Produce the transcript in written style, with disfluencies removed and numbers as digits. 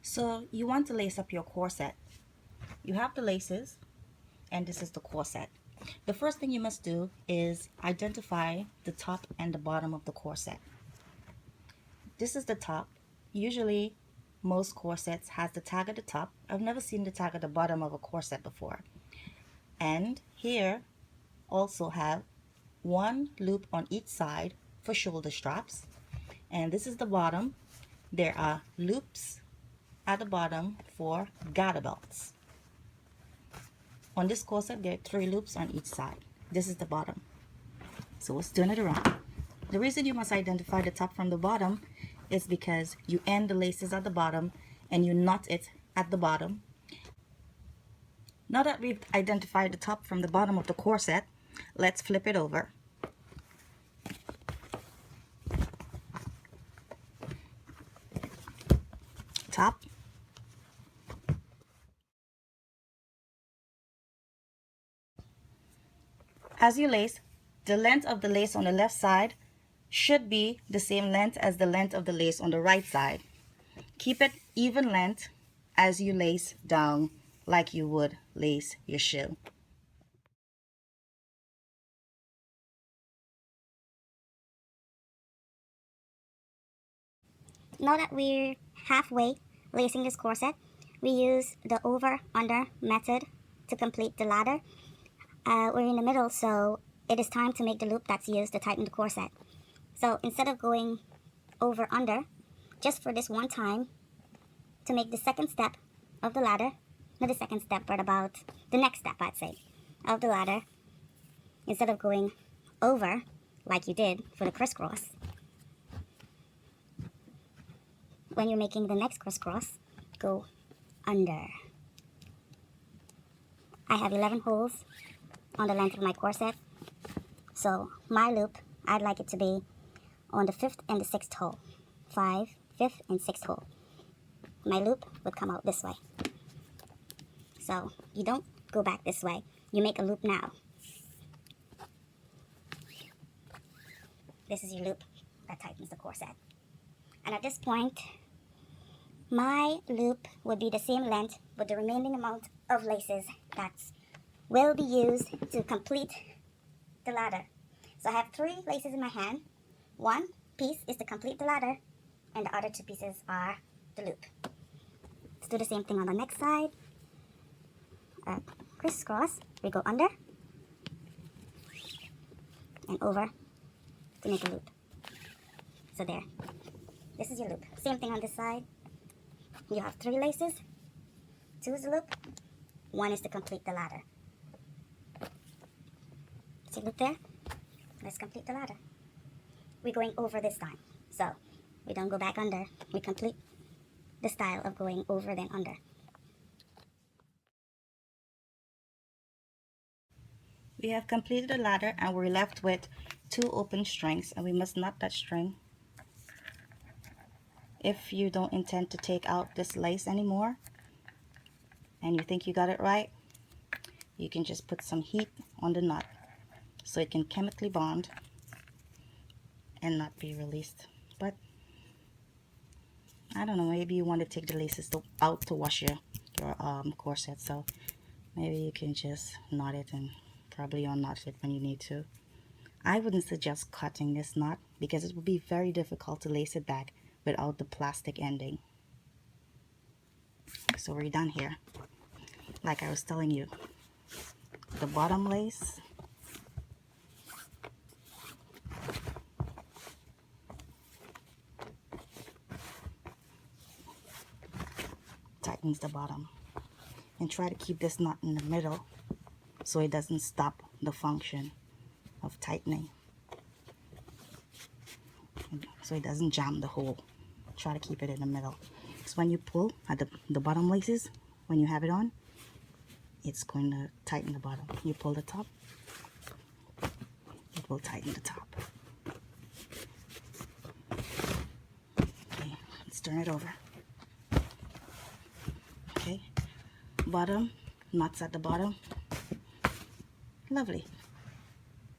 So you want to lace up your corset. You have the laces, and this is the corset. The first thing you must do is identify the top and the bottom of the corset. This is the top. Usually most corsets has the tag at the top. I've never seen the tag at the bottom of a corset before. And here also have one loop on each side for shoulder straps. And this is the bottom. There are loops at the bottom for garter belts. On this corset, there are 3 loops on each side. This is the bottom. So let's turn it around. The reason you must identify the top from the bottom is because you end the laces at the bottom and you knot it at the bottom. Now that we've identified the top from the bottom of the corset, let's flip it over. Top. As you lace, the length of the lace on the left side should be the same length as the length of the lace on the right side. Keep it even length as you lace down like you would lace your shoe. Now that we're halfway lacing this corset, we use the over-under method to complete the ladder. We're in the middle, so it is time to make the loop that's used to tighten the corset. So instead of going over-under, just for this one time, to make the second step of the ladder, not the second step, but about the next step, I'd say, of the ladder, instead of going over, like you did for the crisscross, when you're making the next crisscross, go under. I have 11 holes on the length of my corset, so my loop, I'd like it to be on the 5th and the 6th hole. 5, 5th, and 6th hole. My loop would come out this way. So you don't go back this way, you make a loop now. This is your loop that tightens the corset. And at this point, my loop would be the same length with the remaining amount of laces that will be used to complete the ladder. So I have 3 laces in my hand. One piece is to complete the ladder, and the other 2 pieces are the loop. Let's do the same thing on the next side. Crisscross, we go under and over to make a loop. So there, this is your loop. Same thing on this side. You have 3 laces, 2 is the loop, 1 is to complete the ladder. See loop there? Let's complete the ladder. We're going over this time, so we don't go back under. We complete the style of going over then under. We have completed the ladder and we're left with 2 open strings, and we must knot that string. If you don't intend to take out this lace anymore and you think you got it right, you can just put some heat on the knot so it can chemically bond and not be released. But I don't know, maybe you want to take the laces out to wash your corset, so maybe you can just knot it and probably unknot it when you need to. I wouldn't suggest cutting this knot because it would be very difficult to lace it back without the plastic ending. So we're done here. Like I was telling you, the bottom lace, tightens the bottom, and try to keep this knot in the middle so it doesn't stop the function of tightening, so it doesn't jam the hole. Try to keep it in the middle. So when you pull at the bottom laces, when you have it on, it's going to tighten the bottom. You pull the top, it will tighten the top. Okay, let's turn it over. Okay, bottom, knots at the bottom. Lovely.